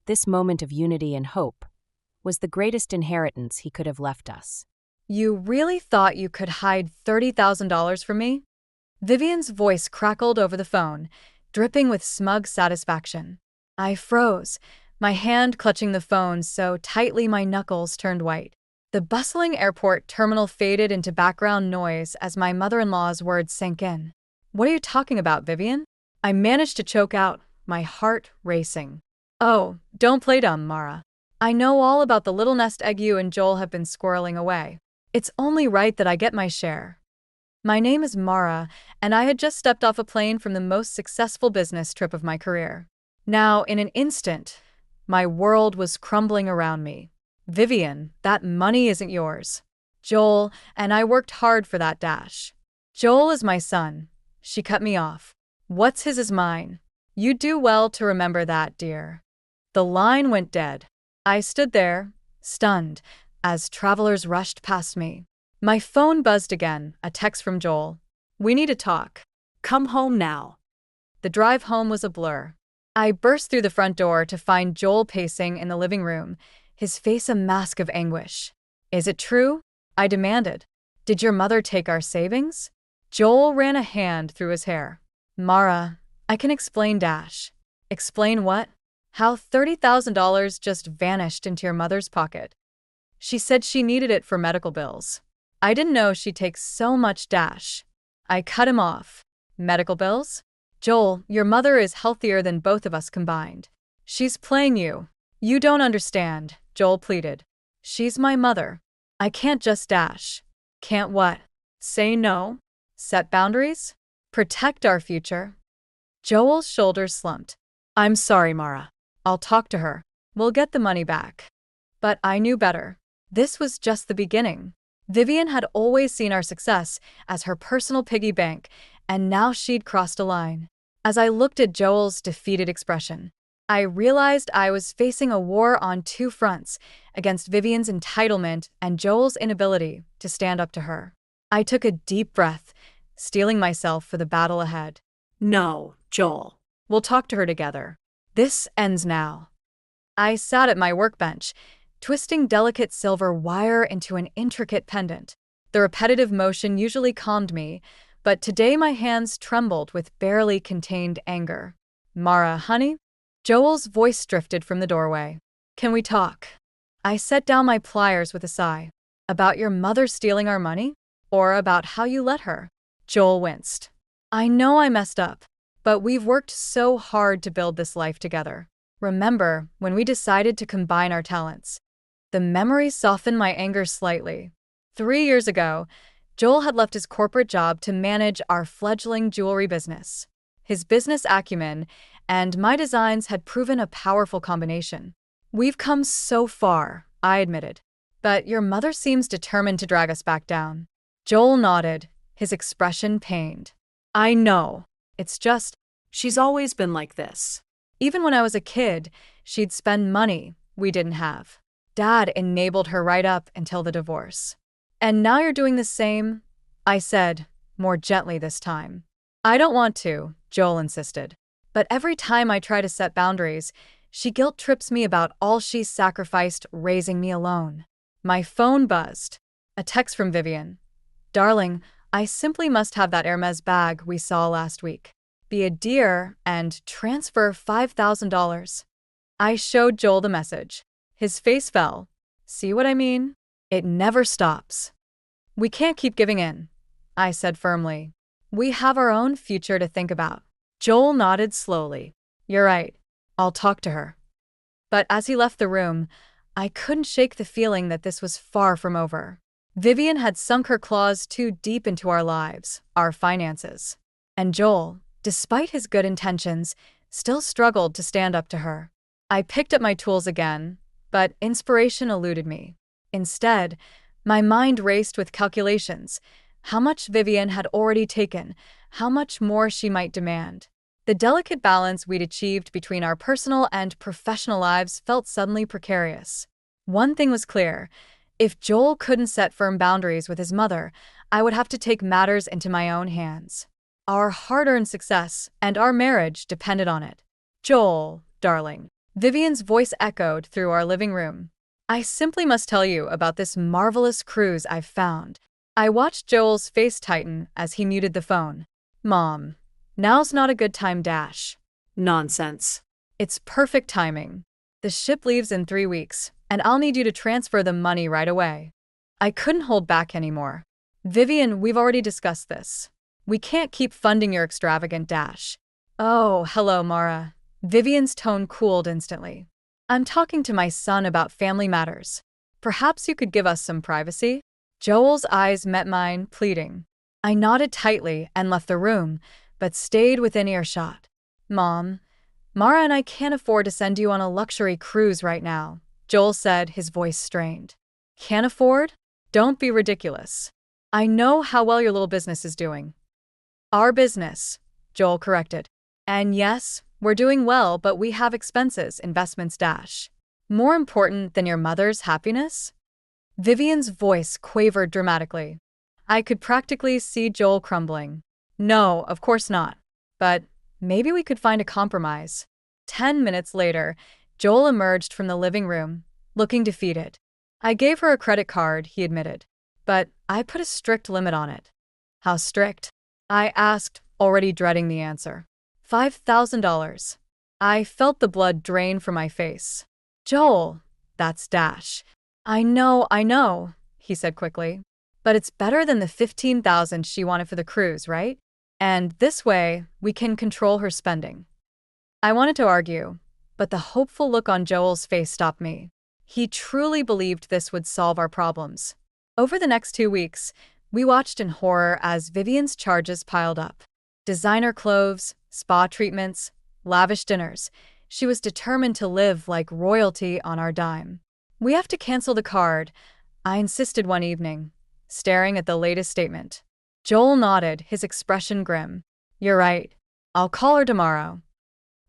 This moment of unity and hope was the greatest inheritance he could have left us. You really thought you could hide $30,000 from me? Vivian's voice crackled over the phone, dripping with smug satisfaction. I froze, my hand clutching the phone so tightly my knuckles turned white. The bustling airport terminal faded into background noise as my mother-in-law's words sank in. What are you talking about, Vivian? I managed to choke out, my heart racing. Oh, don't play dumb, Mara. I know all about the little nest egg you and Joel have been squirreling away. It's only right that I get my share. My name is Mara, and I had just stepped off a plane from the most successful business trip of my career. Now, in an instant, my world was crumbling around me. Vivian, that money isn't yours. Joel, and I worked hard for that dash. Joel is my son. She cut me off. What's his is mine. You do well to remember that, dear. The line went dead. I stood there, stunned, as travelers rushed past me. My phone buzzed again, a text from Joel. We need to talk. Come home now. The drive home was a blur. I burst through the front door to find Joel pacing in the living room, his face a mask of anguish. Is it true? I demanded. Did your mother take our savings? Joel ran a hand through his hair. Mara, I can explain, Dash. Explain what? How $30,000 just vanished into your mother's pocket. She said she needed it for medical bills. I didn't know she takes so much, Dash. I cut him off. Medical bills? Joel, your mother is healthier than both of us combined. She's playing you. You don't understand, Joel pleaded. She's my mother. I can't just Dash. Can't what? Say no? Set boundaries? Protect our future? Joel's shoulders slumped. I'm sorry, Mara. I'll talk to her. We'll get the money back. But I knew better. This was just the beginning. Vivian had always seen our success as her personal piggy bank, and now she'd crossed a line. As I looked at Joel's defeated expression, I realized I was facing a war on two fronts, against Vivian's entitlement and Joel's inability to stand up to her. I took a deep breath, steeling myself for the battle ahead. No, Joel. We'll talk to her together. This ends now. I sat at my workbench, twisting delicate silver wire into an intricate pendant. The repetitive motion usually calmed me, but today my hands trembled with barely contained anger. Mara, honey? Joel's voice drifted from the doorway. Can we talk? I set down my pliers with a sigh. About your mother stealing our money? Or about how you let her? Joel winced. I know I messed up, but we've worked so hard to build this life together. Remember when we decided to combine our talents? The memory softened my anger slightly. 3 years ago, Joel had left his corporate job to manage our fledgling jewelry business. His business acumen and my designs had proven a powerful combination. We've come so far, I admitted. But your mother seems determined to drag us back down. Joel nodded, his expression pained. I know. It's just, she's always been like this. Even when I was a kid, she'd spend money we didn't have. Dad enabled her right up until the divorce. And now you're doing the same? I said, more gently this time. I don't want to, Joel insisted. But every time I try to set boundaries, she guilt trips me about all she's sacrificed raising me alone. My phone buzzed. A text from Vivian. Darling, I simply must have that Hermes bag we saw last week. Be a dear and transfer $5,000. I showed Joel the message. His face fell. See what I mean? It never stops. We can't keep giving in, I said firmly. We have our own future to think about. Joel nodded slowly. You're right. I'll talk to her. But as he left the room, I couldn't shake the feeling that this was far from over. Vivian had sunk her claws too deep into our lives, our finances. And Joel, despite his good intentions, still struggled to stand up to her. I picked up my tools again, but inspiration eluded me. Instead, my mind raced with calculations. How much Vivian had already taken, how much more she might demand. The delicate balance we'd achieved between our personal and professional lives felt suddenly precarious. One thing was clear. If Joel couldn't set firm boundaries with his mother, I would have to take matters into my own hands. Our hard-earned success and our marriage depended on it. Joel, darling, Vivian's voice echoed through our living room. I simply must tell you about this marvelous cruise I've found. I watched Joel's face tighten as he muted the phone. Mom, now's not a good time, Dash. Nonsense. It's perfect timing. The ship leaves in 3 weeks, and I'll need you to transfer the money right away. I couldn't hold back anymore. Vivian, we've already discussed this. We can't keep funding your extravagant Dash. Oh, hello, Mara. Vivian's tone cooled instantly. I'm talking to my son about family matters. Perhaps you could give us some privacy? Joel's eyes met mine, pleading. I nodded tightly and left the room, but stayed within earshot. Mom, Mara and I can't afford to send you on a luxury cruise right now, Joel said, his voice strained. Can't afford? Don't be ridiculous. I know how well your little business is doing. Our business, Joel corrected. And yes, we're doing well, but we have expenses, investments, Dash. More important than your mother's happiness? Vivian's voice quavered dramatically. I could practically see Joel crumbling. No, of course not. But maybe we could find a compromise. 10 minutes later, Joel emerged from the living room, looking defeated. I gave her a credit card, he admitted. But I put a strict limit on it. How strict? I asked, already dreading the answer. $5,000. I felt the blood drain from my face. Joel, that's Dash. I know, he said quickly. But it's better than the $15,000 she wanted for the cruise, right? And this way, we can control her spending. I wanted to argue, but the hopeful look on Joel's face stopped me. He truly believed this would solve our problems. Over the next 2 weeks, we watched in horror as Vivian's charges piled up. Designer clothes, spa treatments, lavish dinners. She was determined to live like royalty on our dime. We have to cancel the card, I insisted one evening, staring at the latest statement. Joel nodded, his expression grim. You're right. I'll call her tomorrow.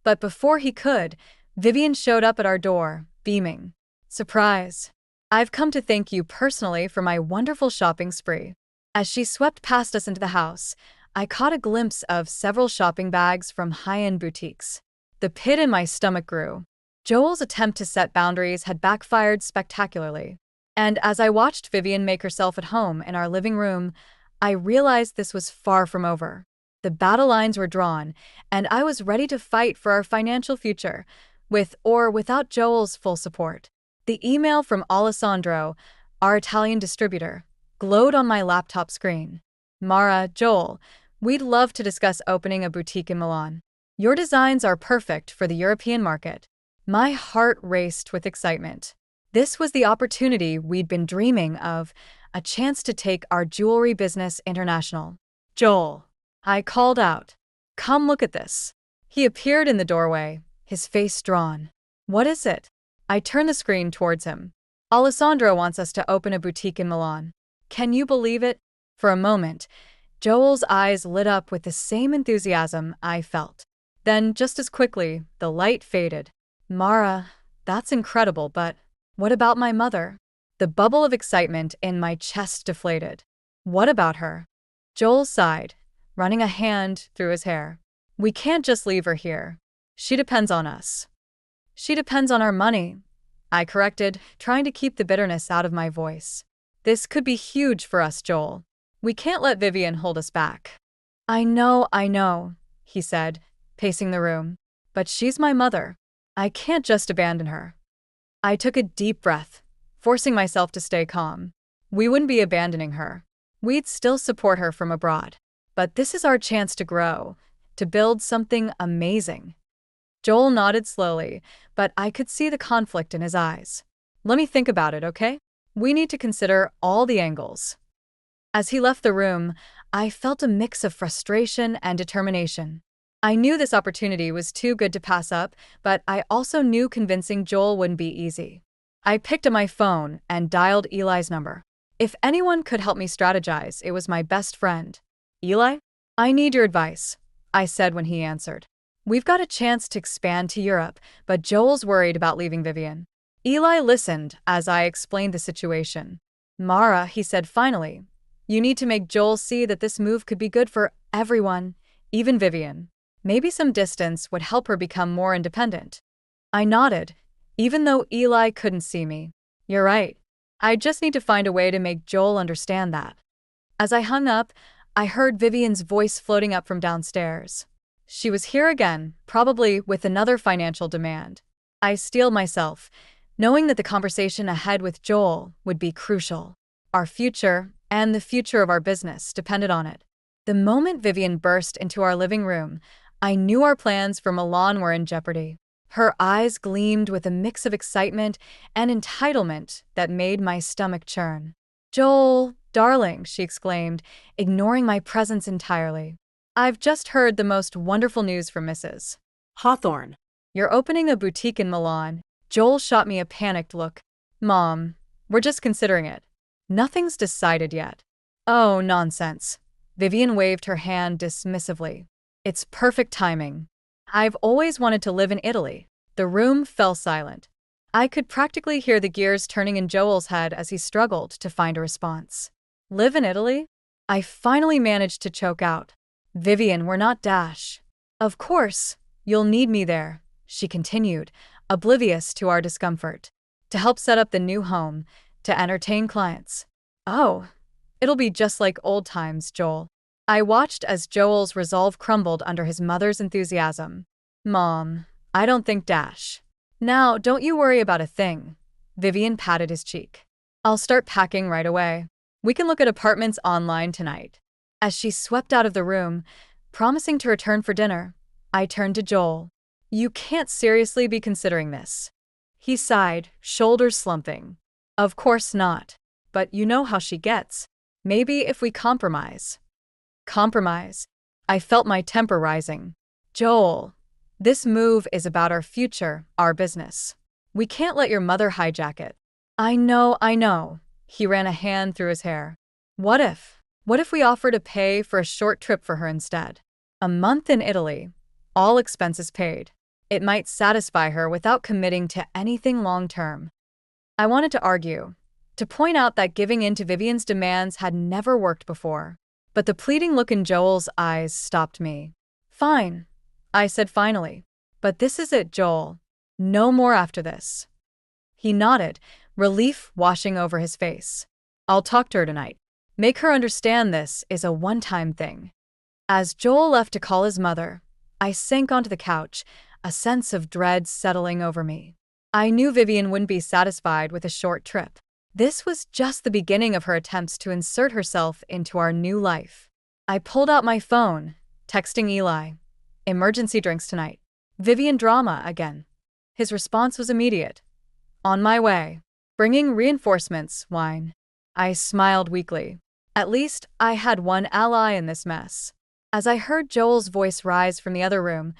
But before he could, Vivian showed up at our door, beaming. Surprise. I've come to thank you personally for my wonderful shopping spree. As she swept past us into the house, I caught a glimpse of several shopping bags from high-end boutiques. The pit in my stomach grew. Joel's attempt to set boundaries had backfired spectacularly. And as I watched Vivian make herself at home in our living room, I realized this was far from over. The battle lines were drawn, and I was ready to fight for our financial future, with or without Joel's full support. The email from Alessandro, our Italian distributor, glowed on my laptop screen. Mara, Joel, we'd love to discuss opening a boutique in Milan. Your designs are perfect for the European market. My heart raced with excitement. This was the opportunity we'd been dreaming of, a chance to take our jewelry business international. Joel, I called out. Come look at this. He appeared in the doorway, his face drawn. What is it? I turned the screen towards him. Alessandro wants us to open a boutique in Milan. Can you believe it? For a moment, Joel's eyes lit up with the same enthusiasm I felt. Then, just as quickly, the light faded. Mara, that's incredible, but what about my mother? The bubble of excitement in my chest deflated. What about her? Joel sighed, running a hand through his hair. We can't just leave her here. She depends on us. She depends on our money, I corrected, trying to keep the bitterness out of my voice. This could be huge for us, Joel. We can't let Vivian hold us back. I know, he said, pacing the room. But she's my mother. I can't just abandon her. I took a deep breath, forcing myself to stay calm. We wouldn't be abandoning her. We'd still support her from abroad. But this is our chance to grow, to build something amazing. Joel nodded slowly, but I could see the conflict in his eyes. Let me think about it, okay? We need to consider all the angles. As he left the room, I felt a mix of frustration and determination. I knew this opportunity was too good to pass up, but I also knew convincing Joel wouldn't be easy. I picked up my phone and dialed Eli's number. If anyone could help me strategize, it was my best friend. Eli? I need your advice, I said when he answered. We've got a chance to expand to Europe, but Joel's worried about leaving Vivian. Eli listened as I explained the situation. Mara, he said finally, you need to make Joel see that this move could be good for everyone, even Vivian. Maybe some distance would help her become more independent. I nodded, even though Eli couldn't see me. You're right. I just need to find a way to make Joel understand that. As I hung up, I heard Vivian's voice floating up from downstairs. She was here again, probably with another financial demand. I steeled myself, knowing that the conversation ahead with Joel would be crucial. Our future, and the future of our business, depended on it. The moment Vivian burst into our living room, I knew our plans for Milan were in jeopardy. Her eyes gleamed with a mix of excitement and entitlement that made my stomach churn. "Joel, darling," she exclaimed, ignoring my presence entirely. "I've just heard the most wonderful news from Mrs. Hawthorne. You're opening a boutique in Milan." Joel shot me a panicked look. "Mom, we're just considering it. Nothing's decided yet." "Oh, nonsense." Vivian waved her hand dismissively. "It's perfect timing. I've always wanted to live in Italy." The room fell silent. I could practically hear the gears turning in Joel's head as he struggled to find a response. "Live in Italy?" I finally managed to choke out. "Vivian, we're not Dash." "Of course, you'll need me there," she continued, oblivious to our discomfort. "To help set up the new home, to entertain clients." "Oh, it'll be just like old times, Joel." I watched as Joel's resolve crumbled under his mother's enthusiasm. "Mom, I don't think Dash." "Now, don't you worry about a thing." Vivian patted his cheek. "I'll start packing right away. We can look at apartments online tonight." As she swept out of the room, promising to return for dinner, I turned to Joel. "You can't seriously be considering this." He sighed, shoulders slumping. "Of course not. But you know how she gets. Maybe if we compromise." Compromise? I felt my temper rising. "Joel, this move is about our future, our business. We can't let your mother hijack it." I know. He ran a hand through his hair. What if we offer to pay for a short trip for her instead? A month in Italy, all expenses paid. It might satisfy her without committing to anything long-term." I wanted to argue, to point out that giving in to Vivian's demands had never worked before. But the pleading look in Joel's eyes stopped me. "Fine," I said finally. "But this is it, Joel. No more after this." He nodded, relief washing over his face. "I'll talk to her tonight. Make her understand this is a one-time thing." As Joel left to call his mother, I sank onto the couch, a sense of dread settling over me. I knew Vivian wouldn't be satisfied with a short trip. This was just the beginning of her attempts to insert herself into our new life. I pulled out my phone, texting Eli. "Emergency drinks tonight. Vivian drama again." His response was immediate. "On my way. Bringing reinforcements, wine." I smiled weakly. At least I had one ally in this mess. As I heard Joel's voice rise from the other room,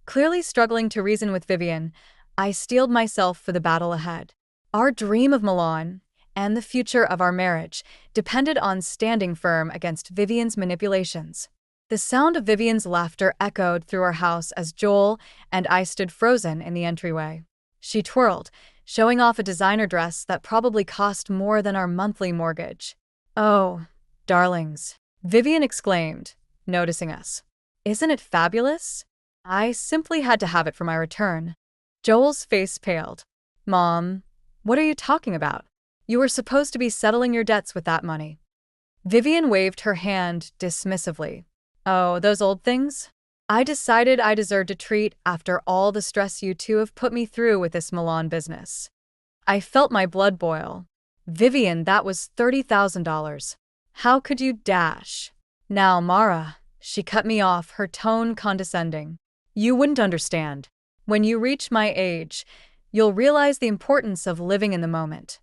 clearly struggling to reason with Vivian, I steeled myself for the battle ahead. Our dream of Milan, and the future of our marriage, depended on standing firm against Vivian's manipulations. The sound of Vivian's laughter echoed through our house as Joel and I stood frozen in the entryway. She twirled, showing off a designer dress that probably cost more than our monthly mortgage. "Oh, darlings," Vivian exclaimed, noticing us. "Isn't it fabulous?" I simply had to have it for my return. Joel's face paled. "Mom, what are you talking about? You were supposed to be settling your debts with that money." Vivian waved her hand dismissively. "Oh, those old things? I decided I deserved a treat after all the stress you two have put me through with this Milan business." I felt my blood boil. "Vivian, that was $30,000. How could you Dash?" "Now, Mara," she cut me off, her tone condescending. "You wouldn't understand. When you reach my age, you'll realize the importance of living in the moment."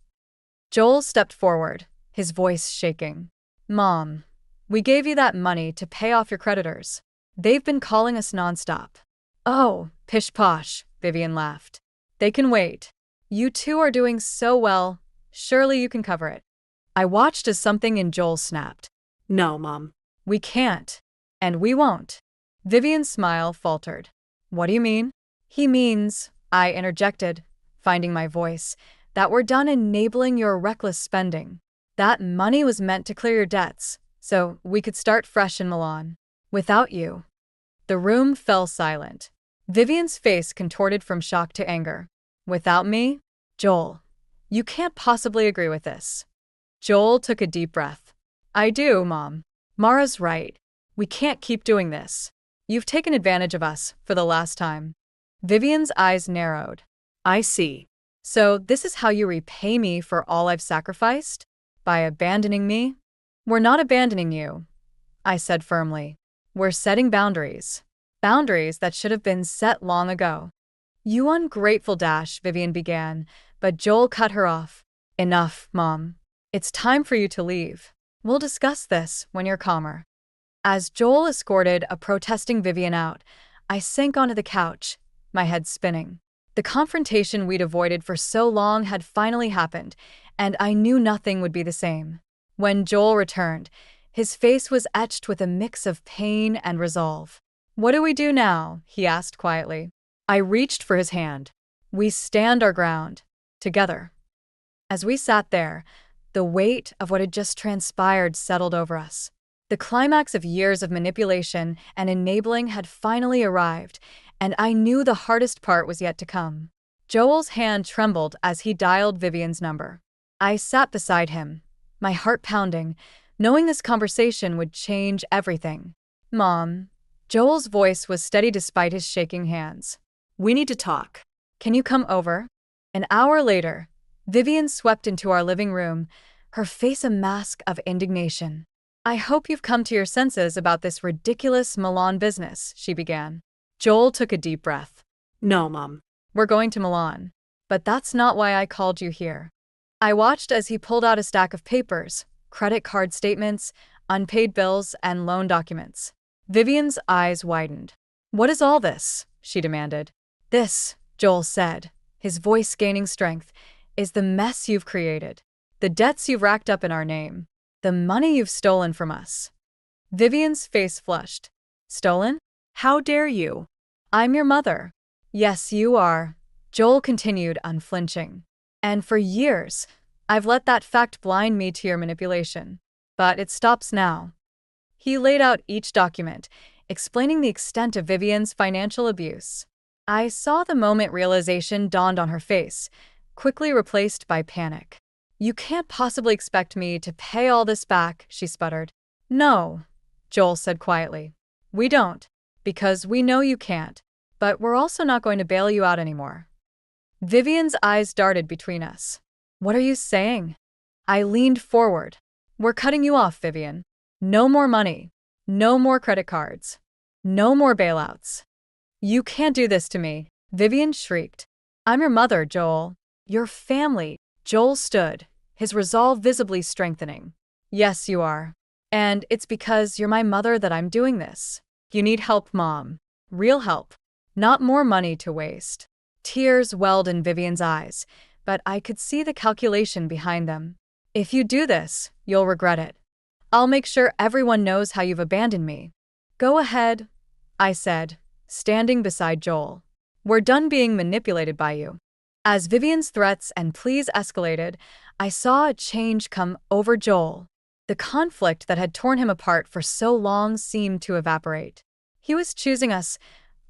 Joel stepped forward, his voice shaking. "Mom, we gave you that money to pay off your creditors. They've been calling us nonstop." "Oh, pish-posh," Vivian laughed. "They can wait. You two are doing so well, surely you can cover it." I watched as something in Joel snapped. "No, Mom." "We can't. And we won't." Vivian's smile faltered. "What do you mean?" "He means," I interjected, finding my voice, "that we're done enabling your reckless spending. That money was meant to clear your debts, so we could start fresh in Milan. Without you." The room fell silent. Vivian's face contorted from shock to anger. Without me? Joel, you can't possibly agree with this. Joel took a deep breath. I do, Mom. Mara's right. We can't keep doing this. You've taken advantage of us for the last time. Vivian's eyes narrowed. I see. So this is how you repay me for all I've sacrificed? By abandoning me? We're not abandoning you, I said firmly. We're setting boundaries. Boundaries that should have been set long ago. You ungrateful dash, Vivian began, but Joel cut her off. Enough, Mom. It's time for you to leave. We'll discuss this when you're calmer. As Joel escorted a protesting Vivian out, I sank onto the couch, my head spinning. The confrontation we'd avoided for so long had finally happened, and I knew nothing would be the same. When Joel returned, his face was etched with a mix of pain and resolve. What do we do now? He asked quietly. I reached for his hand. We stand our ground. Together. As we sat there, the weight of what had just transpired settled over us. The climax of years of manipulation and enabling had finally arrived, and I knew the hardest part was yet to come. Joel's hand trembled as he dialed Vivian's number. I sat beside him, my heart pounding, knowing this conversation would change everything. Mom. Joel's voice was steady despite his shaking hands. We need to talk. Can you come over? An hour later, Vivian swept into our living room, her face a mask of indignation. I hope you've come to your senses about this ridiculous Milan business, she began. Joel took a deep breath. No, Mom. We're going to Milan. But that's not why I called you here. I watched as he pulled out a stack of papers, credit card statements, unpaid bills, and loan documents. Vivian's eyes widened. What is all this? She demanded. This, Joel said, his voice gaining strength, is the mess you've created. The debts you've racked up in our name. The money you've stolen from us. Vivian's face flushed. Stolen? How dare you? I'm your mother. Yes, you are, Joel continued unflinching. And for years, I've let that fact blind me to your manipulation. But it stops now. He laid out each document, explaining the extent of Vivian's financial abuse. I saw the moment realization dawned on her face, quickly replaced by panic. You can't possibly expect me to pay all this back, she sputtered. No, Joel said quietly. We don't, because we know you can't, but we're also not going to bail you out anymore. Vivian's eyes darted between us. What are you saying? I leaned forward. We're cutting you off, Vivian. No more money. No more credit cards. No more bailouts. You can't do this to me, Vivian shrieked. I'm your mother, Joel. Your family. Joel stood, his resolve visibly strengthening. Yes, you are. And it's because you're my mother that I'm doing this. You need help, Mom. Real help. Not more money to waste. Tears welled in Vivian's eyes, but I could see the calculation behind them. If you do this, you'll regret it. I'll make sure everyone knows how you've abandoned me. Go ahead, I said, standing beside Joel. We're done being manipulated by you. As Vivian's threats and pleas escalated, I saw a change come over Joel. The conflict that had torn him apart for so long seemed to evaporate. He was choosing us,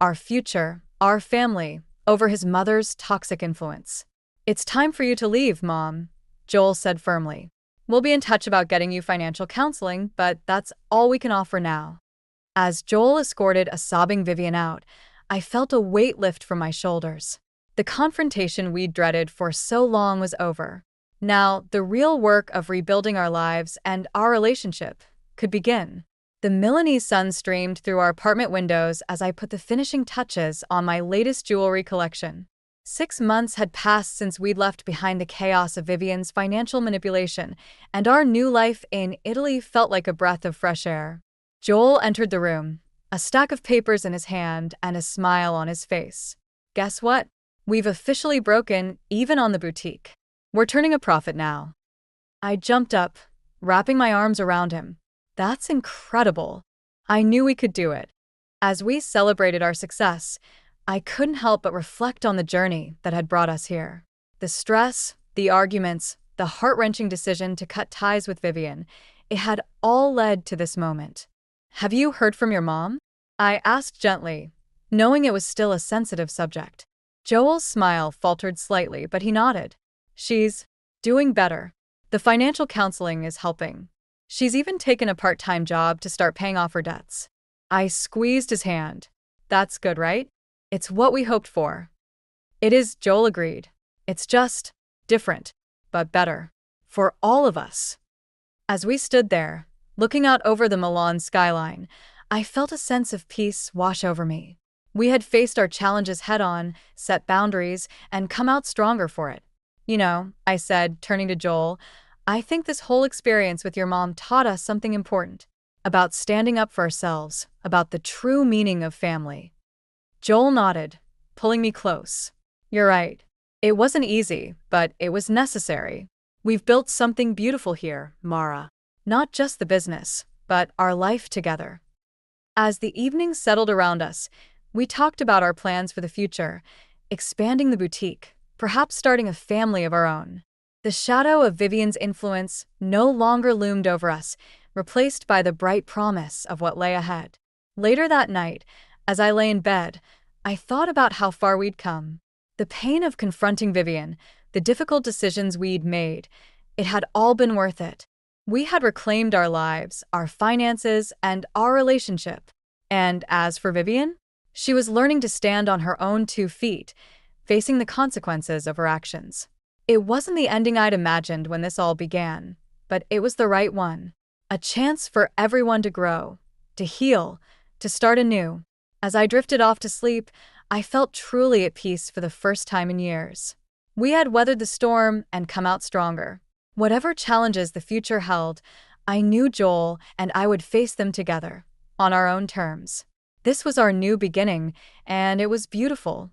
our future, our family, over his mother's toxic influence. It's time for you to leave, Mom, Joel said firmly. We'll be in touch about getting you financial counseling, but that's all we can offer now. As Joel escorted a sobbing Vivian out, I felt a weight lift from my shoulders. The confrontation we'd dreaded for so long was over. Now, the real work of rebuilding our lives and our relationship could begin. The Milanese sun streamed through our apartment windows as I put the finishing touches on my latest jewelry collection. 6 months had passed since we'd left behind the chaos of Vivian's financial manipulation, and our new life in Italy felt like a breath of fresh air. Joel entered the room, a stack of papers in his hand and a smile on his face. Guess what? We've officially broken even on the boutique. We're turning a profit now. I jumped up, wrapping my arms around him. That's incredible. I knew we could do it. As we celebrated our success, I couldn't help but reflect on the journey that had brought us here. The stress, the arguments, the heart-wrenching decision to cut ties with Vivian, it had all led to this moment. Have you heard from your mom? I asked gently, knowing it was still a sensitive subject. Joel's smile faltered slightly, but he nodded. She's doing better. The financial counseling is helping. She's even taken a part-time job to start paying off her debts. I squeezed his hand. That's good, right? It's what we hoped for. It is, Joel agreed. It's just different, but better. For all of us. As we stood there, looking out over the Milan skyline, I felt a sense of peace wash over me. We had faced our challenges head-on, set boundaries, and come out stronger for it. You know, I said, turning to Joel, I think this whole experience with your mom taught us something important. About standing up for ourselves, about the true meaning of family. Joel nodded, pulling me close. You're right. It wasn't easy, but it was necessary. We've built something beautiful here, Mara. Not just the business, but our life together. As the evening settled around us, we talked about our plans for the future, expanding the boutique, perhaps starting a family of our own. The shadow of Vivian's influence no longer loomed over us, replaced by the bright promise of what lay ahead. Later that night, as I lay in bed, I thought about how far we'd come. The pain of confronting Vivian, the difficult decisions we'd made, it had all been worth it. We had reclaimed our lives, our finances, and our relationship. And as for Vivian, she was learning to stand on her own 2 feet, facing the consequences of her actions. It wasn't the ending I'd imagined when this all began, but it was the right one. A chance for everyone to grow, to heal, to start anew. As I drifted off to sleep, I felt truly at peace for the first time in years. We had weathered the storm and come out stronger. Whatever challenges the future held, I knew Joel and I would face them together, on our own terms. This was our new beginning, and it was beautiful.